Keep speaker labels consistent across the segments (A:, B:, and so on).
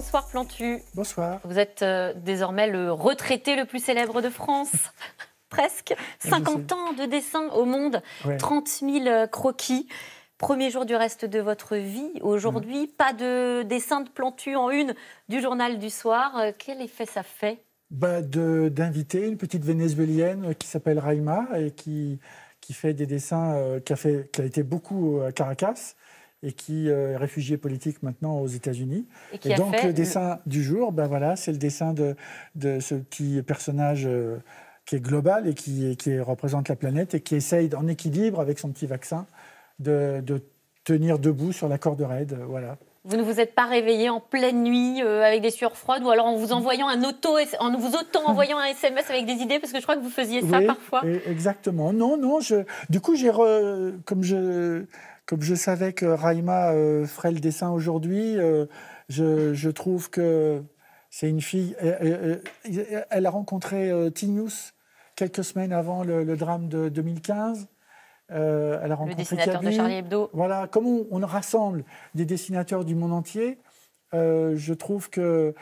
A: Bonsoir Plantu.
B: Bonsoir.
A: Vous êtes désormais le retraité le plus célèbre de France. Presque. 50 ans de dessin au monde, ouais. 30 000 croquis. Premier jour du reste de votre vie. Aujourd'hui, pas de dessin de Plantu en une du journal du soir. Quel effet ça fait ?
B: D'inviter une petite vénézuélienne qui s'appelle Raïma et qui fait des dessins, qui a été beaucoup à Caracas et qui est réfugiée politique maintenant aux États-Unis. Et donc le dessin du jour, c'est le dessin de ce petit personnage qui est global et qui représente la planète et qui essaye en équilibre avec son petit vaccin de tenir debout sur la corde raide. Voilà.
A: Vous ne vous êtes pas réveillé en pleine nuit avec des sueurs froides ou alors en vous envoyant en vous auto-envoyant un SMS avec des idées, parce que je crois que vous faisiez ça parfois.
B: Exactement. Non. Du coup, comme je savais que Raïma ferait le dessin aujourd'hui, je trouve que c'est une fille. Elle a rencontré Tinius quelques semaines avant le drame de 2015. Elle a rencontré
A: le dessinateur
B: Kaby.
A: De Charlie Hebdo.
B: Voilà, comme on rassemble des dessinateurs du monde entier, je trouve que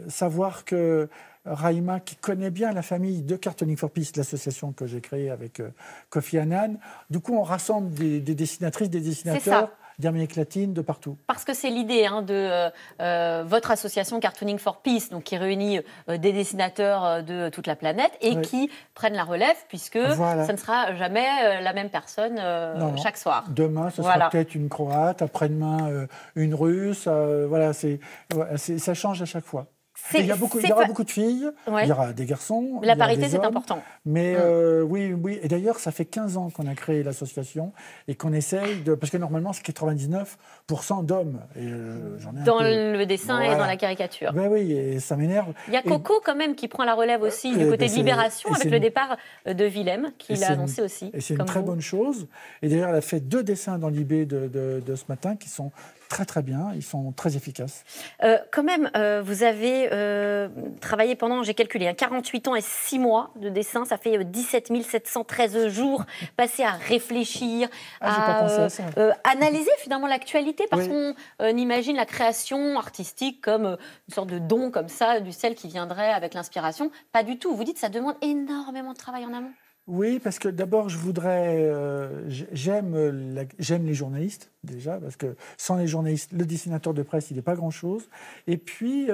B: savoir que Raïma, qui connaît bien la famille de Cartooning for Peace, l'association que j'ai créée avec Kofi Annan, du coup on rassemble des dessinatrices, des dessinateurs d'Amérique latine, de partout.
A: Parce que c'est l'idée de votre association Cartooning for Peace, donc qui réunit des dessinateurs de toute la planète et qui prennent la relève, puisque ça ne sera jamais la même personne chaque soir.
B: Demain, ce sera peut-être une Croate, après-demain, une Russe. Ça change à chaque fois. Il y aura beaucoup de filles, il y aura des garçons.
A: La parité, c'est important.
B: Mais oui. Et d'ailleurs, ça fait 15 ans qu'on a créé l'association et qu'on essaye de... Parce que normalement, c'est 99% d'hommes.
A: Dans le dessin et dans la caricature.
B: Oui, et ça m'énerve.
A: Il y a Coco, quand même, qui prend la relève aussi du côté de Libération, avec le départ de Willem, qui l'a annoncé aussi.
B: Et c'est une très bonne chose. Et d'ailleurs, elle a fait 2 dessins dans Libé de ce matin qui sont très bien, ils sont très efficaces.
A: Quand même, vous avez travaillé pendant, j'ai calculé, 48 ans et 6 mois de dessin, ça fait 17 713 jours passés à réfléchir, à analyser finalement l'actualité, parce qu'on imagine la création artistique comme une sorte de don comme ça, du sel qui viendrait avec l'inspiration. Pas du tout, vous dites que ça demande énormément de travail en amont.
B: Oui, parce que d'abord, j'aime les journalistes, déjà, parce que sans les journalistes, le dessinateur de presse, il n'est pas grand-chose. Et puis,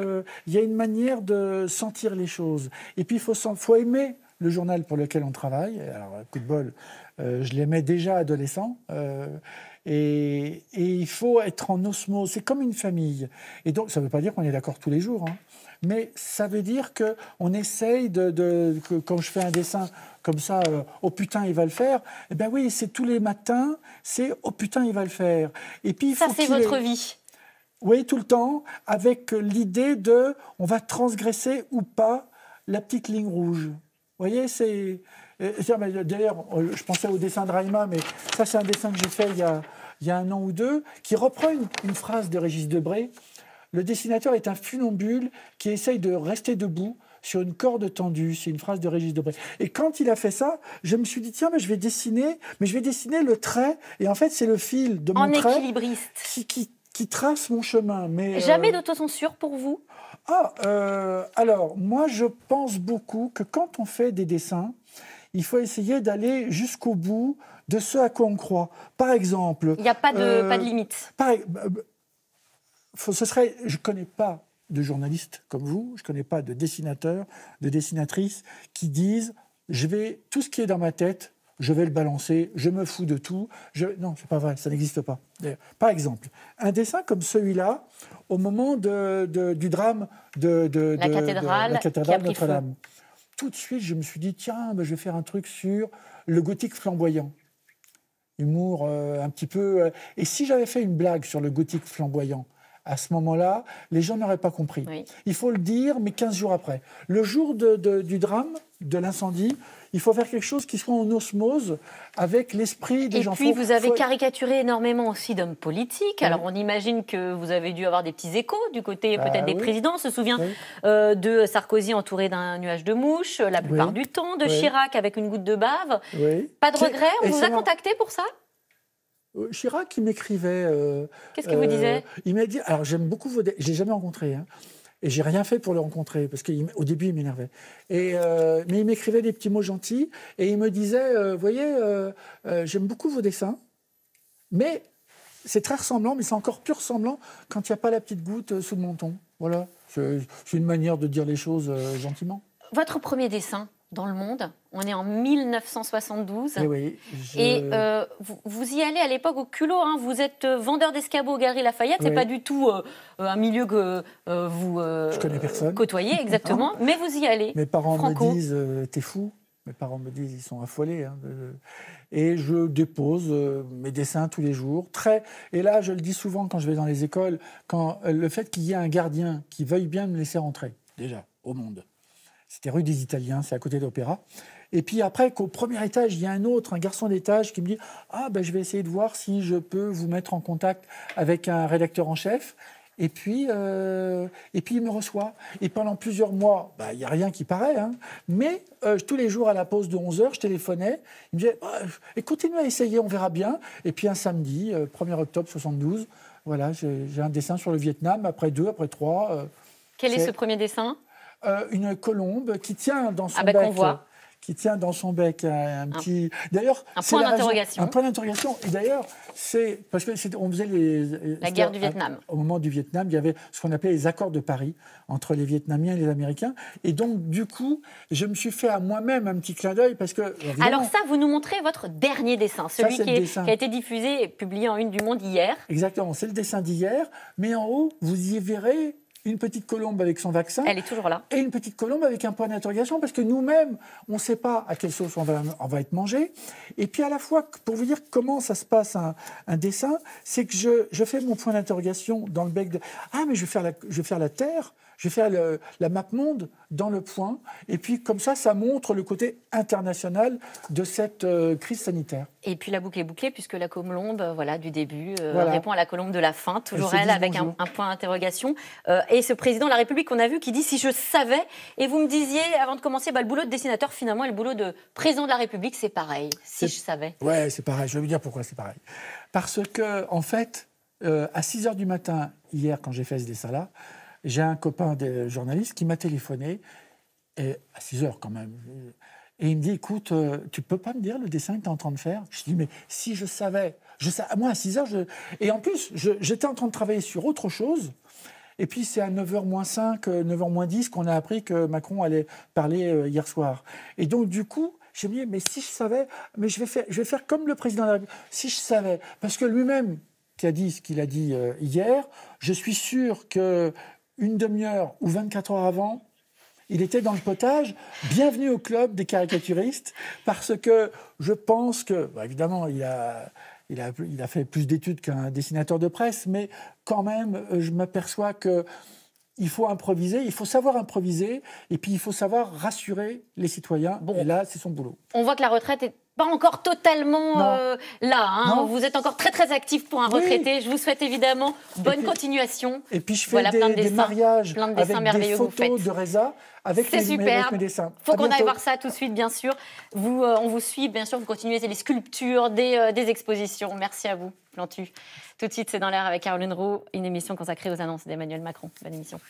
B: il y a une manière de sentir les choses. Et puis, il faut aimer le journal pour lequel on travaille. Alors, coup de bol, je l'aimais déjà adolescent. Et il faut être en osmose. C'est comme une famille. Et donc, ça ne veut pas dire qu'on est d'accord tous les jours, mais ça veut dire qu'on essaye que quand je fais un dessin comme ça, oh putain, il va le faire. Eh bien oui, c'est tous les matins, c'est oh putain, il va le faire. Et puis,
A: ça, c'est votre vie.
B: Oui, tout le temps, avec l'idée on va transgresser ou pas la petite ligne rouge. Vous voyez, c'est... D'ailleurs, je pensais au dessin de Raïma, mais ça, c'est un dessin que j'ai fait il y a 1 an ou 2, qui reprend une phrase de Régis Debray. Le dessinateur est un funambule qui essaye de rester debout sur une corde tendue. C'est une phrase de Régis Debray. Et quand il a fait ça, je me suis dit, tiens, je vais dessiner le trait. Et en fait, c'est le fil de mon trait qui trace mon chemin. Mais,
A: jamais d'autocensure pour vous ?
B: Alors, moi, je pense beaucoup que quand on fait des dessins, il faut essayer d'aller jusqu'au bout de ce à quoi on croit. Par exemple...
A: Il n'y a pas de limite.
B: Je ne connais pas de journalistes comme vous, je ne connais pas de dessinateurs, de dessinatrices qui disent tout ce qui est dans ma tête, je vais le balancer, je me fous de tout. Non, c'est pas vrai, ça n'existe pas. Par exemple, un dessin comme celui-là, au moment du drame de la cathédrale Notre-Dame, tout de suite, je me suis dit, tiens, je vais faire un truc sur le gothique flamboyant. Humour un petit peu... Et si j'avais fait une blague sur le gothique flamboyant, à ce moment-là, les gens n'auraient pas compris. Oui. Il faut le dire, mais 15 jours après. Le jour du drame, de l'incendie, il faut faire quelque chose qui soit en osmose avec l'esprit des gens.
A: Et puis, vous avez caricaturé énormément aussi d'hommes politiques. Alors, on imagine que vous avez dû avoir des petits échos du côté peut-être des présidents. On se souvient de Sarkozy entouré d'un nuage de mouches la plupart du temps, de Chirac avec une goutte de bave. Pas de regret, on vous a contacté pour ça ?
B: Chirac, il m'écrivait.
A: Qu'est-ce qu'il vous disait?
B: Il m'a dit, alors j'aime beaucoup vos... Je l'ai jamais rencontré, hein, et j'ai rien fait pour le rencontrer, parce qu'au début, il m'énervait. Mais il m'écrivait des petits mots gentils, et il me disait, voyez, j'aime beaucoup vos dessins, mais c'est très ressemblant, mais c'est encore plus ressemblant quand il n'y a pas la petite goutte sous le menton. Voilà, c'est une manière de dire les choses gentiment.
A: Votre premier dessin dans le monde, on est en 1972.
B: Et oui,
A: vous y allez à l'époque au culot, hein. Vous êtes vendeur d'escabeaux au Galeries Lafayette. C'est pas du tout un milieu que vous
B: je connais personne.
A: Côtoyez, exactement. Mais vous y allez.
B: Mes parents
A: Franco.
B: me disent t'es fou. Mes parents me disent ils sont affolés. Hein, et je dépose mes dessins tous les jours. Et là, je le dis souvent quand je vais dans les écoles, quand le fait qu'il y ait un gardien qui veuille bien me laisser rentrer, déjà, au monde. C'était rue des Italiens, c'est à côté de l'Opéra. Et puis après, qu'au premier étage, il y a un garçon d'étage qui me dit « Ah, ben, je vais essayer de voir si je peux vous mettre en contact avec un rédacteur en chef. » Et puis il me reçoit. Et pendant plusieurs mois, il n'y a rien qui paraît. Hein, mais tous les jours, à la pause de 11h, je téléphonais. Il me disait « Continuez à essayer, on verra bien. » Et puis un samedi, 1er octobre 72, voilà, j'ai un dessin sur le Vietnam, après 2, après 3.
A: Quel est ce premier dessin ?
B: Une colombe qui tient dans son bec.
A: On voit.
B: Qui tient dans son bec un petit. D'ailleurs,
A: un point d'interrogation.
B: Un point d'interrogation. Et d'ailleurs, c'est parce que on faisait
A: la guerre du Vietnam.
B: Au moment du Vietnam, il y avait ce qu'on appelait les accords de Paris entre les Vietnamiens et les Américains. Et donc, du coup, je me suis fait à moi-même un petit clin d'œil parce que.
A: Alors ça, vous nous montrez votre dernier dessin, celui qui a été diffusé et publié en une du Monde hier.
B: Exactement, c'est le dessin d'hier. Mais en haut, vous y verrez une petite colombe avec son vaccin.
A: Elle est toujours là.
B: Et une petite colombe avec un point d'interrogation, parce que nous-mêmes, on ne sait pas à quelle sauce on va être mangé. Et puis à la fois, pour vous dire comment ça se passe un dessin, c'est que je fais mon point d'interrogation dans le bec de... Ah, mais je vais faire la Terre, je vais faire la map monde dans le point. Et puis comme ça montre le côté international de cette crise sanitaire.
A: Et puis la boucle est bouclée, puisque la colombe du début répond à la colombe de la fin, toujours elle avec un point d'interrogation. Et ce président de la République qu'on a vu qui dit « si je savais », et vous me disiez avant de commencer, le boulot de dessinateur finalement et le boulot de président de la République c'est pareil, si je savais.
B: Ouais, c'est pareil, je vais vous dire pourquoi c'est pareil. Parce que en fait, à 6h du matin, hier quand j'ai fait ce dessin-là, j'ai un copain de journaliste qui m'a téléphoné, et à 6h quand même, et il me dit « écoute, tu peux pas me dire le dessin que tu es en train de faire ?» Je dis « mais si je savais, moi à 6h, Et en plus, j'étais en train de travailler sur autre chose. Et puis, c'est à 9h moins 5, 9h moins 10 qu'on a appris que Macron allait parler hier soir. Et donc, du coup, je me dis, mais si je savais, mais je vais faire comme le président de la République. Si je savais, parce que lui-même, qui a dit ce qu'il a dit hier, je suis sûr qu'une demi-heure ou 24 heures avant, il était dans le potage. Bienvenue au club des caricaturistes, parce que je pense que, évidemment, il a fait plus d'études qu'un dessinateur de presse, mais quand même, je m'aperçois qu'il faut improviser, il faut savoir improviser, et puis il faut savoir rassurer les citoyens. Et là, c'est son boulot.
A: On voit que la retraite est pas encore totalement là. Hein. Vous êtes encore très, très actif pour un retraité. Je vous souhaite évidemment bonne continuation.
B: Et puis, je fais des mariages avec des photos de Reza. Avec mes dessins.
A: Il faut qu'on aille voir ça tout de suite, bien sûr. On vous suit, bien sûr, vous continuez les sculptures, des expositions. Merci à vous, Plantu. Tout de suite, c'est dans l'air avec Caroline Roux, une émission consacrée aux annonces d'Emmanuel Macron. Bonne émission.